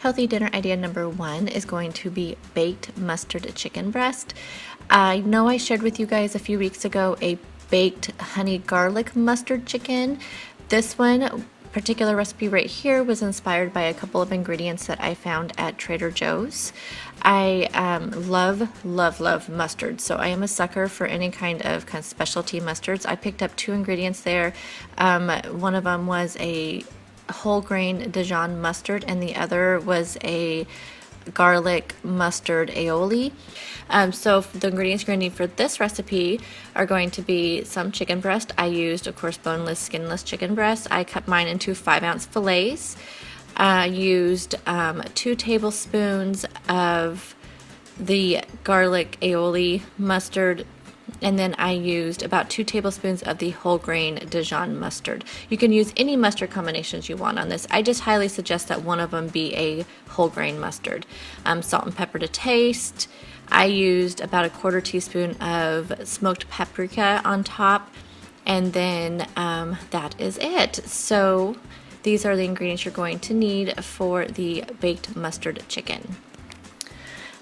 Healthy dinner idea number 1 is going to be baked mustard chicken breast. I know I shared with you guys a few weeks ago a baked honey garlic mustard chicken. This one particular recipe right here was inspired by a couple of ingredients that I found at Trader Joe's. I love mustard, so I am a sucker for any kind of specialty mustards. I picked up 2 ingredients there. One of them was a whole grain Dijon mustard and the other was a garlic mustard aioli. So the ingredients you're going to need for this recipe are going to be some chicken breast. I used, of course, boneless, skinless chicken breast. I cut mine into 5-ounce fillets. I used 2 tablespoons of the garlic aioli mustard, and then I used about 2 tablespoons of the whole grain Dijon mustard. You can use any mustard combinations you want on this. I just highly suggest that one of them be a whole grain mustard. Salt and pepper to taste. I used about a 1/4 teaspoon of smoked paprika on top, and then that is it. So these are the ingredients you're going to need for the baked mustard chicken.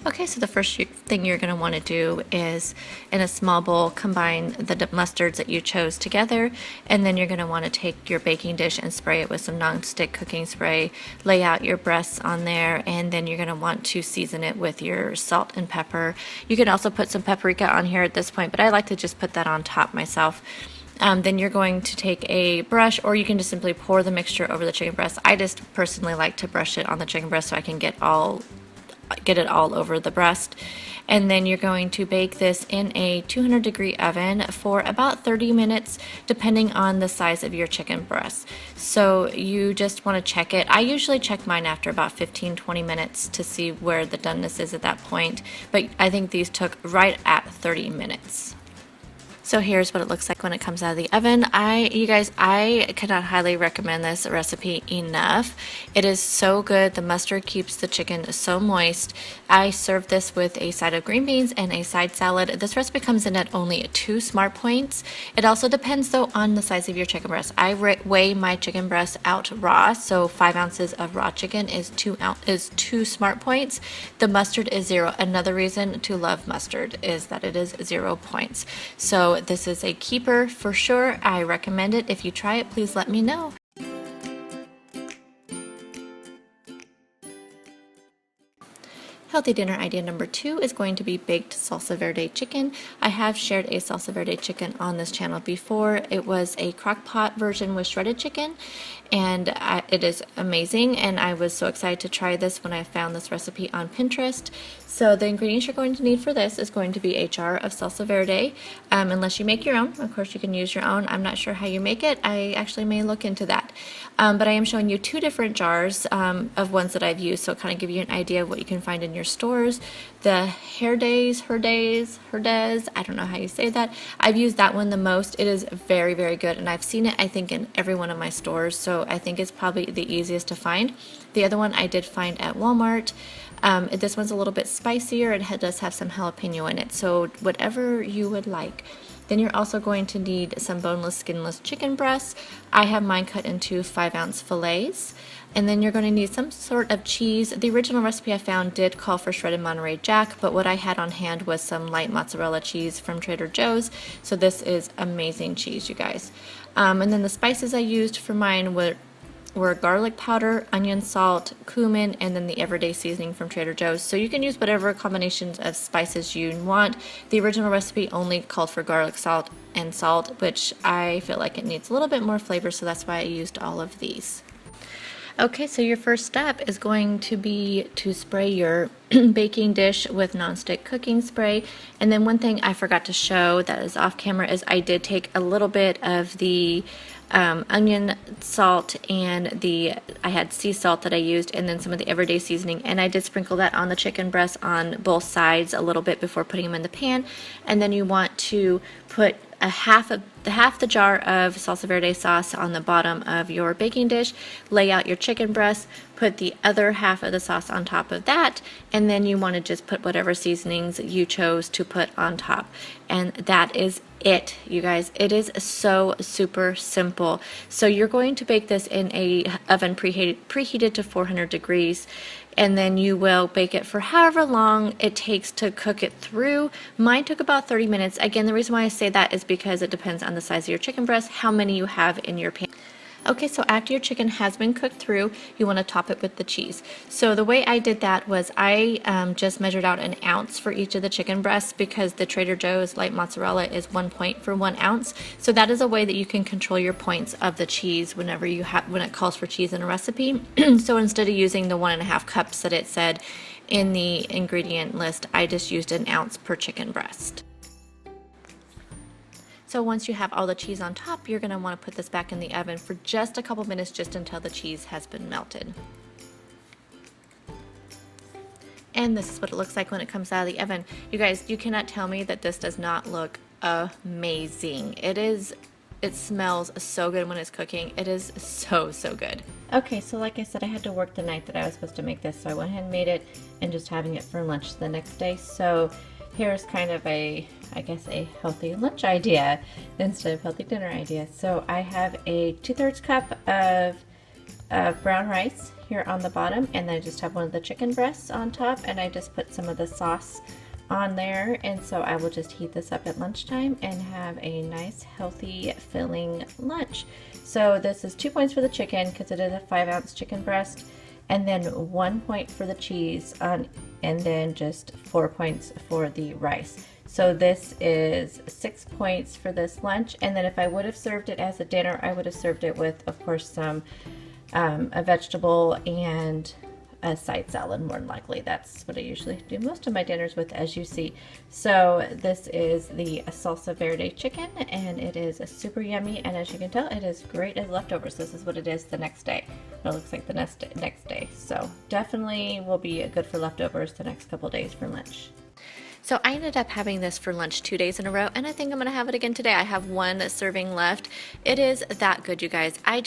Okay, so the first thing you're going to want to do is, in a small bowl, combine the mustards that you chose together, and then you're going to want to take your baking dish and spray it with some non-stick cooking spray, lay out your breasts on there, and then you're going to want to season it with your salt and pepper. You can also put some paprika on here at this point, but I like to just put that on top myself. Then you're going to take a brush, or you can just simply pour the mixture over the chicken breast. I just personally like to brush it on the chicken breast so I can get it all over the breast. And then you're going to bake this in a 200-degree oven for about 30 minutes, depending on the size of your chicken breast. So you just want to check it. I usually check mine after about 15-20 minutes to see where the doneness is at that point, but I think these took right at 30 minutes. So here's what it looks like when it comes out of the oven. You guys, I cannot highly recommend this recipe enough. It is so good. The mustard keeps the chicken so moist. I served this with a side of green beans and a side salad. This recipe comes in at only 2 smart points. It also depends though on the size of your chicken breast. I weigh my chicken breast out raw, so 5 ounces of raw chicken is 2 smart points. The mustard is 0. Another reason to love mustard is that it is 0 points. So this is a keeper for sure. I recommend it. If you try it, please let me know. Healthy dinner idea number 2 is going to be baked salsa verde chicken. I have shared a salsa verde chicken on this channel before. It was a crock pot version with shredded chicken, and it is amazing, and I was so excited to try this when I found this recipe on Pinterest. So the ingredients you're going to need for this is going to be a jar of salsa verde, unless you make your own. Of course, you can use your own. I'm not sure how you make it. I actually may look into that. But I am showing you 2 different jars of ones that I've used, so kind of give you an idea of what you can find in your stores. The Herdes, I don't know how you say that. I've used that one the most. It is very, very good, and I've seen it, I think, in every one of my stores, so I think it's probably the easiest to find. The other one I did find at Walmart. This one's a little bit spicier. It does have some jalapeno in it, so whatever you would like. Then you're also going to need some boneless, skinless chicken breasts. I have mine cut into 5-ounce fillets. And then you're going to need some sort of cheese. The original recipe I found did call for shredded Monterey Jack, but what I had on hand was some light mozzarella cheese from Trader Joe's. So this is amazing cheese, you guys. And then the spices I used for mine were garlic powder, onion salt, cumin, and then the everyday seasoning from Trader Joe's. So you can use whatever combinations of spices you want. The original recipe only called for garlic salt and salt, which I feel like it needs a little bit more flavor, so that's why I used all of these. Okay, so your first step is going to be to spray your baking dish with nonstick cooking spray. And then one thing I forgot to show that is off camera is I did take a little bit of the onion salt and I had sea salt that I used, and then some of the everyday seasoning, and I did sprinkle that on the chicken breast on both sides a little bit before putting them in the pan. And then you want to put half the jar of salsa verde sauce on the bottom of your baking dish, lay out your chicken breast, put the other half of the sauce on top of that, and then you want to just put whatever seasonings you chose to put on top. And that is it, you guys. It is so super simple. So you're going to bake this in a oven preheated to 400 degrees, and then you will bake it for however long it takes to cook it through. Mine took about 30 minutes. Again, the reason why I say that is because it depends on the size of your chicken breast, how many you have in your pan. Okay, so after your chicken has been cooked through, you want to top it with the cheese. So the way I did that was I just measured out an ounce for each of the chicken breasts, because the Trader Joe's light mozzarella is 1 point for 1 ounce. So that is a way that you can control your points of the cheese when it calls for cheese in a recipe. So instead of using the 1.5 cups that it said in the ingredient list, I just used an ounce per chicken breast. So once you have all the cheese on top, you're going to want to put this back in the oven for just a couple minutes, just until the cheese has been melted. And this is what it looks like when it comes out of the oven. You guys, you cannot tell me that this does not look amazing. It smells so good when it's cooking. It is so good. Okay, so like I said, I had to work the night that I was supposed to make this, so I went ahead and made it, and just having it for lunch the next day. So here's kind of I guess a healthy lunch idea instead of healthy dinner idea. So I have a 2/3 cup of brown rice here on the bottom, and then I just have one of the chicken breasts on top, and I just put some of the sauce on there. And so I will just heat this up at lunchtime and have a nice healthy filling lunch. So this is 2 points for the chicken because it is a 5-ounce chicken breast, and then 1 point for the cheese and then just 4 points for the rice. So this is 6 points for this lunch. And then if I would have served it as a dinner, I would have served it with, of course, some a vegetable and a side salad, more than likely. That's what I usually do most of my dinners with, as you see. So this is the Salsa Verde chicken, and it is super yummy, and as you can tell, it is great as leftovers. This is what it is the next day. It looks like the next day. So definitely will be good for leftovers the next couple days for lunch. So I ended up having this for lunch 2 days in a row, and I think I'm gonna have it again today. I have 1 serving left. It is that good, you guys. I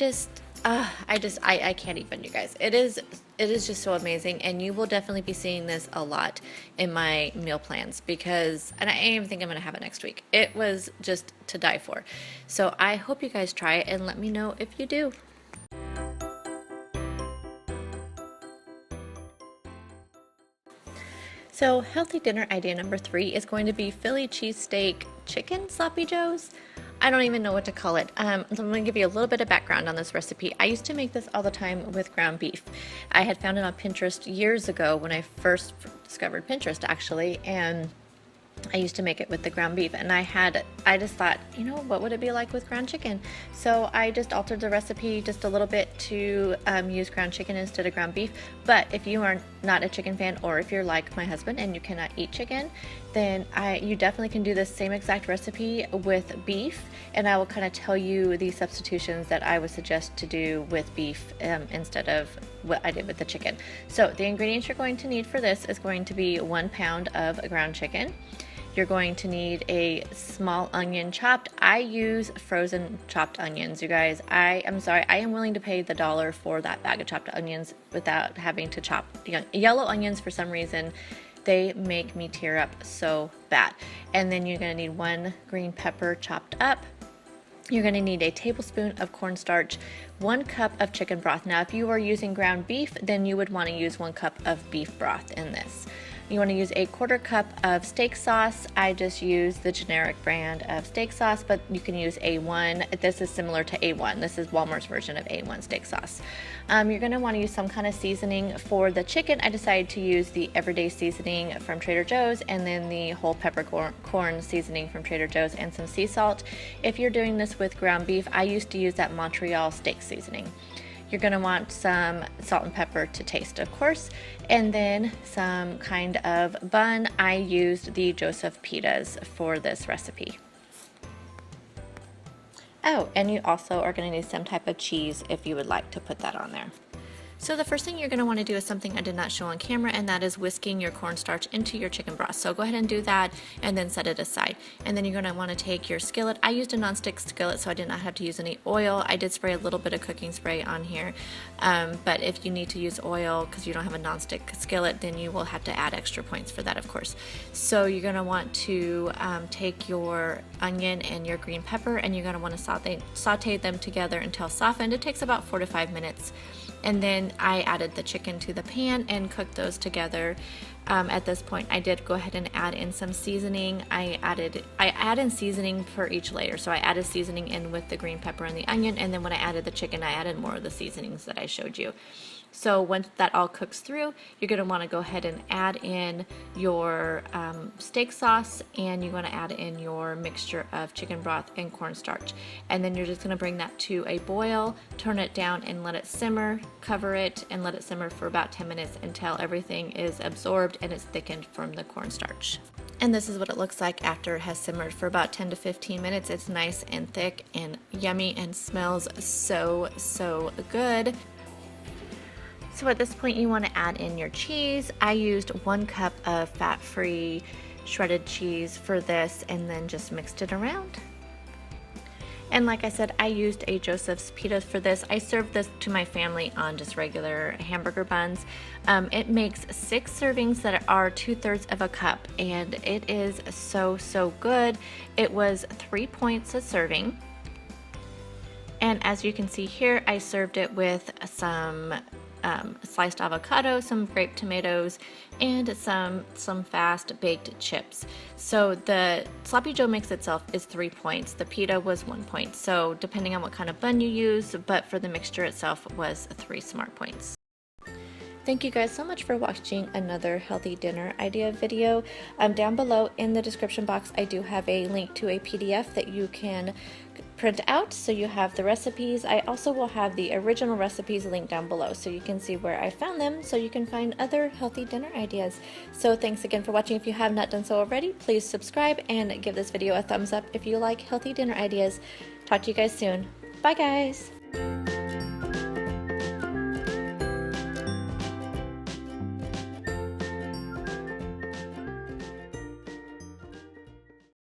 can't even, you guys. It is just so amazing, and you will definitely be seeing this a lot in my meal plans, and I even think I'm gonna have it next week. It was just to die for. So I hope you guys try it and let me know if you do. So healthy dinner idea number 3 is going to be Philly cheesesteak chicken sloppy joes. I don't even know what to call it. I'm going to give you a little bit of background on this recipe. I used to make this all the time with ground beef. I had found it on Pinterest years ago when I first discovered Pinterest, actually, and I used to make it with the ground beef, and I just thought, you know, what would it be like with ground chicken? So I just altered the recipe just a little bit to use ground chicken instead of ground beef. But if you are not a chicken fan, or if you're like my husband and you cannot eat chicken, then you definitely can do this same exact recipe with beef, and I will kind of tell you the substitutions that I would suggest to do with beef instead of what I did with the chicken. So the ingredients you're going to need for this is going to be 1 pound of ground chicken. You're going to need a small onion chopped. I use frozen chopped onions, you guys. I'm sorry, I am willing to pay the $1 for that bag of chopped onions without having to chop yellow onions. For some reason, they make me tear up so bad. And then you're gonna need 1 green pepper chopped up. You're going to need a tablespoon of cornstarch, 1 cup of chicken broth. Now, if you are using ground beef, then you would want to use 1 cup of beef broth in this. You want to use a 1/4 cup of steak sauce. I just use the generic brand of steak sauce, but you can use A1. This is similar to A1. This is Walmart's version of A1 steak sauce. You're going to want to use some kind of seasoning for the chicken. I decided to use the everyday seasoning from Trader Joe's, and then the whole peppercorn seasoning from Trader Joe's, and some sea salt. If you're doing this with ground beef, I used to use that Montreal steak seasoning. You're going to want some salt and pepper to taste, of course, and then some kind of bun. I used the Joseph pitas for this recipe. Oh, and you also are going to need some type of cheese if you would like to put that on there. So the first thing you're going to want to do is something I did not show on camera, and that is whisking your cornstarch into your chicken broth. So go ahead and do that and then set it aside. And then you're going to want to take your skillet. I used a nonstick skillet, so I did not have to use any oil. I did spray a little bit of cooking spray on here, but if you need to use oil because you don't have a nonstick skillet, then you will have to add extra points for that, of course. So you're going to want to take your onion and your green pepper, and you're going to want to saute them together until softened. It takes about 4 to 5 minutes. And then I added the chicken to the pan and cooked those together. At this point, I did go ahead and add in some seasoning. I add in seasoning for each layer. So I added seasoning in with the green pepper and the onion, and then when I added the chicken, I added more of the seasonings that I showed you. So once that all cooks through, you're going to want to go ahead and add in your steak sauce, and you're going to add in your mixture of chicken broth and cornstarch. And then you're just going to bring that to a boil, turn it down and let it simmer, cover it, and let it simmer for about 10 minutes until everything is absorbed and it's thickened from the cornstarch. And this is what it looks like after it has simmered for about 10 to 15 minutes. It's nice and thick and yummy and smells so, so good. So at this point you want to add in your cheese. I used 1 cup of fat-free shredded cheese for this and then just mixed it around. And like I said, I used a Joseph's pita for this. I served this to my family on just regular hamburger buns. It makes 6 servings that are 2/3 of a cup, and it is so, so good. It was 3 points a serving. And as you can see here, I served it with some sliced avocado, some grape tomatoes, and some fast baked chips. So the sloppy joe mix itself is 3 points. The pita was 1 point. So depending on what kind of bun you use, but for the mixture itself was 3 smart points. Thank you guys so much for watching another healthy dinner idea video. Down below in the description box, I do have a link to a PDF that you can print out, so you have the recipes. I also will have the original recipes linked down below so you can see where I found them, so you can find other healthy dinner ideas. So thanks again for watching. If you have not done so already, please subscribe and give this video a thumbs up if you like healthy dinner ideas. Talk to you guys soon. Bye guys.